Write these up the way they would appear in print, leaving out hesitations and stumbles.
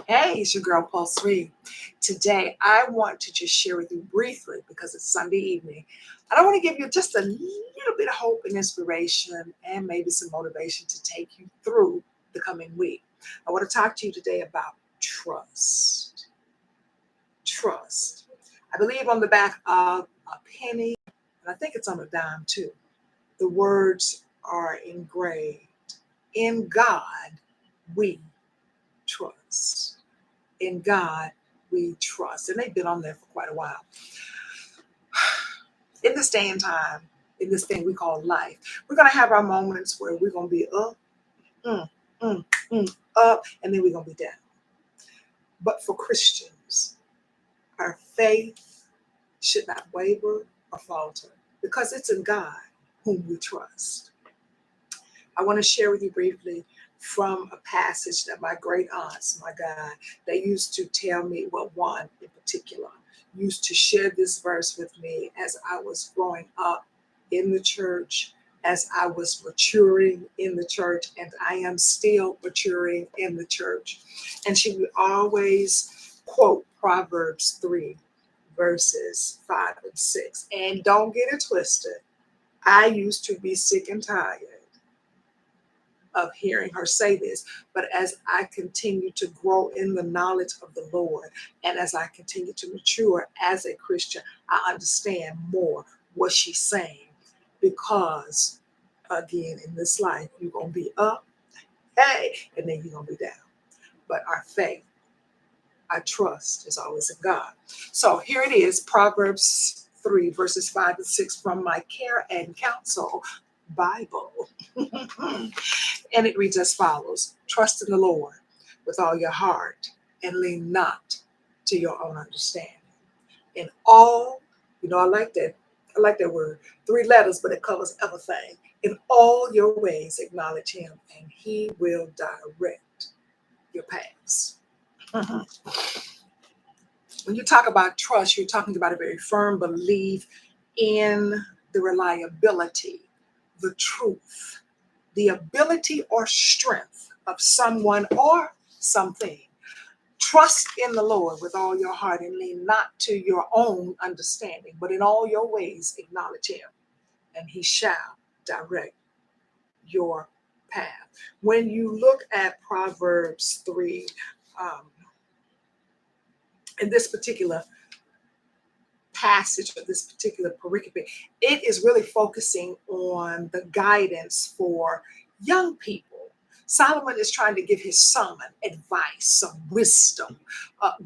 Hey, it's your girl Pulse 3. Today, I want to just share with you briefly because it's Sunday evening. And I want to give you just a little bit of hope and inspiration and maybe some motivation to take you through the coming week. I want to talk to you today about trust. Trust. I believe on the back of a penny, and I think it's on a dime too, the words are engraved. In God, we trust. In God we trust. And they've been on there for quite a while. In this day and time, in this thing we call life, we're going to have our moments where we're going to be up, mm, mm, up, and then we're going to be down. But for Christians, our faith should not waver or falter because it's in God whom we trust. I want to share with you briefly from a passage that my great aunts, my God, they used to tell me, well, one in particular, used to share this verse with me as I was growing up in the church, as I was maturing in the church, and I am still maturing in the church. And she would always quote Proverbs 3, verses 5 and 6. And don't get it twisted. I used to be sick and tired of hearing her say this, but as I continue to grow in the knowledge of the Lord, and as I continue to mature as a Christian, I understand more what she's saying, because again, in this life, you're going to be up, hey, and then you're going to be down. But our faith, our trust is always in God. So here it is, Proverbs 3, verses 5 and 6 from my Care and Counsel Bible. And it reads as follows: trust in the Lord with all your heart and lean not to your own understanding. In all, I like that. I like that word. 3 letters, but it covers everything. In all your ways, acknowledge him, and he will direct your paths. Mhm. When you talk about trust, you're talking about a very firm belief in the reliability, the truth, the ability or strength of someone or something. Trust in the Lord with all your heart and lean not to your own understanding, but in all your ways acknowledge him, and he shall direct your path. When you look at Proverbs 3, in this particular passage or this particular pericope, it is really focusing on the guidance for young people. Solomon is trying to give his son advice, some wisdom,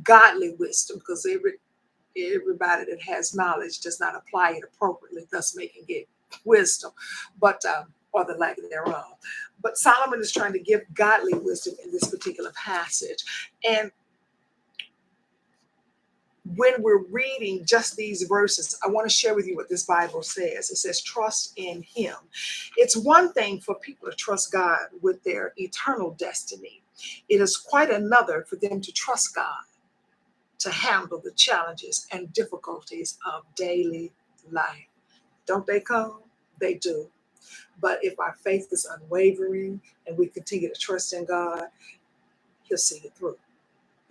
godly wisdom, because everybody that has knowledge does not apply it appropriately, thus making it wisdom, but or the lack thereof. But Solomon is trying to give godly wisdom in this particular passage. And when we're reading just these verses, I want to share with you what this Bible says. It says, trust in him. It's one thing for people to trust God with their eternal destiny. It is quite another for them to trust God to handle the challenges and difficulties of daily life. Don't they come? They do. But if our faith is unwavering and we continue to trust in God, he'll see it through.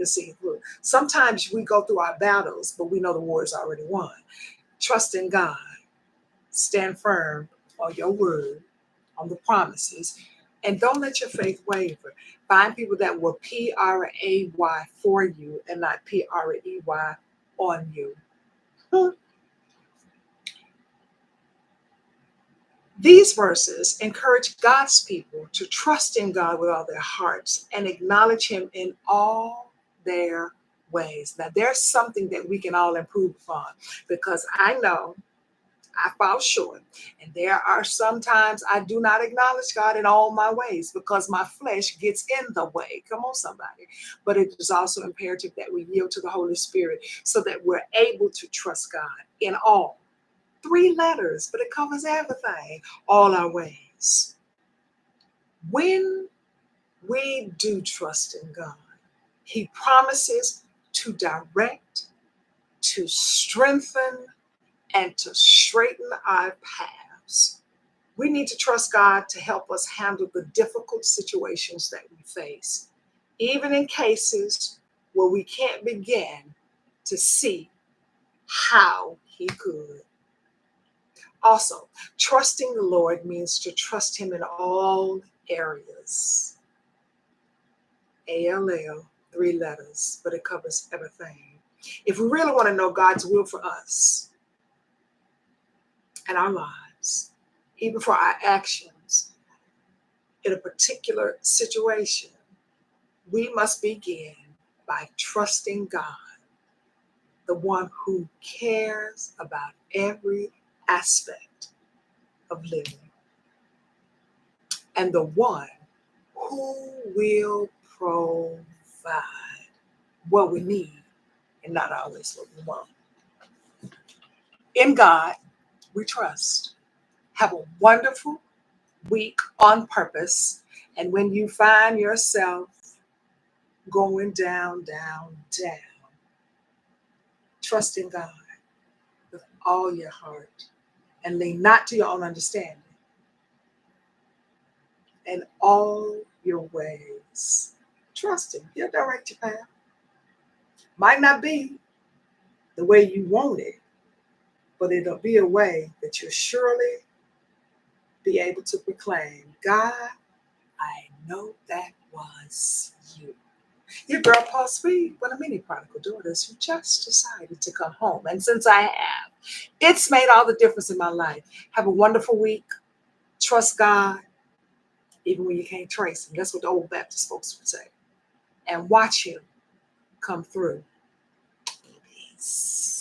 See it through. Sometimes we go through our battles, but we know the war is already won. Trust in God. Stand firm on your word, on the promises, and don't let your faith waver. Find people that will pray for you and not prey on you. These verses encourage God's people to trust in God with all their hearts and acknowledge him in all their ways. Now, there's something that we can all improve upon, because I know I fall short, and there are sometimes I do not acknowledge God in all my ways because my flesh gets in the way. Come on, somebody. But it is also imperative that we yield to the Holy Spirit so that we're able to trust God in all. 3 letters, but it covers everything, all our ways. When we do trust in God, he promises to direct, to strengthen, and to straighten our paths. We need to trust God to help us handle the difficult situations that we face, even in cases where we can't begin to see how he could. Also, trusting the Lord means to trust him in all areas. ALL, 3 letters, but it covers everything. If we really want to know God's will for us and our lives, even for our actions in a particular situation, we must begin by trusting God, the one who cares about every aspect of living, and the one who will provide what we need and not always what we want. In God, we trust. Have a wonderful week on purpose. And when you find yourself going down, down, down, trust in God with all your heart and lean not to your own understanding. In all your ways, trust him. He'll direct your path. Might not be the way you want it, but it'll be a way that you'll surely be able to proclaim, God, I know that was you. Your girl, Paul Speed, one of many prodigal daughters who just decided to come home. And since I have, it's made all the difference in my life. Have a wonderful week. Trust God, even when you can't trace him. That's what the old Baptist folks would say. And watch him come through. Peace.